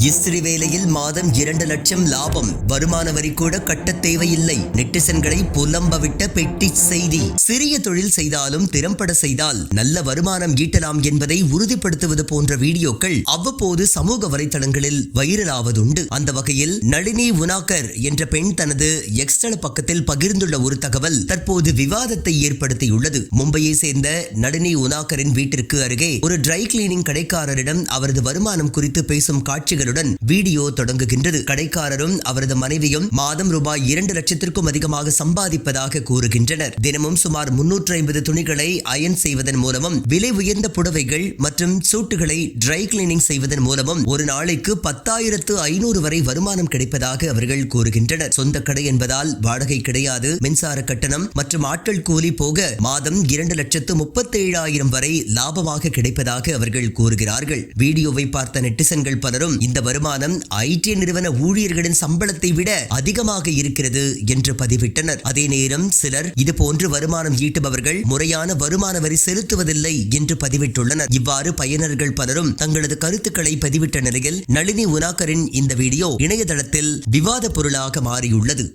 இஸ்திரி வேலையில் மாதம் 2 லட்சம் லாபம், வருமான வரி கூட கட்ட தேவையில்லை. நெட்டிசன்களை புலம்பவிட்ட பெட்டி செய்தி. சிறிய தொழில் செய்தாலும் திறம்பட செய்தால் நல்ல வருமானம் ஈட்டலாம் என்பதை உறுதிப்படுத்துவது போன்ற வீடியோக்கள் அவ்வப்போது சமூக வலைதளங்களில் வைரலாவதுண்டு. அந்த வகையில் நளினி உனாக்கர் என்ற பெண் தனது எக்ஸ்தல பக்கத்தில் பகிர்ந்துள்ள ஒரு தகவல் தற்போது விவாதத்தை ஏற்படுத்தியுள்ளது. மும்பையை சேர்ந்த நளினி உனாக்கரின் வீட்டிற்கு அருகே ஒரு ட்ரை கிளீனிங் கடைக்காரரிடம் அவரது வருமானம் குறித்து பேசும் காட்சிகளுடன் வீடியோ தொடங்குகின்றது. கடைக்காரரும் அவரது மனைவியும் மாதம் ரூபாய் 2 லட்சத்திற்கும் அதிகமாக சம்பாதிப்பதாக கூறுகின்றனர். தினமும் சுமார் 350 துணிகளை அயன் செய்வதன் மூலமும், விலை உயர்ந்த புடவைகள் மற்றும் சூட்டுகளை ட்ரை கிளீனிங் செய்வதன் மூலமும் ஒரு நாளைக்கு 10,500 வரை வருமானம் கிடைப்பதாக அவர்கள் கூறுகின்றனர். சொந்த கடை என்பதால் வாடகை கிடையாது, மின்சார கட்டணம் மற்றும் ஆட்கள் கூலி போக மாதம் 2,37,000 வரை லாபமாக கிடைப்பதாக அவர்கள் கூறுகிறார்கள். வீடியோவை பார்த்த நெட்டிசன்கள் பலரும் இந்த வருமானம் ஐடி நிறுவன ஊழியர்களின் சம்பளத்தை விட அதிகமாக இருக்கிறது என்று பதிவிட்டனர். அதே நேரம் சிலர் இதுபோன்று வருமானம் ஈட்டுபவர்கள் முறையான வருமான வரி செலுத்துவதில்லை என்று பதிவிட்டுள்ளனர். இவ்வாறு பயனர்கள் பலரும் தங்களது கருத்துக்களை பதிவிட்ட நிலையில் நளினி உனாக்கரின் இந்த வீடியோ இணையதளத்தில் விவாத பொருளாக மாறியுள்ளது.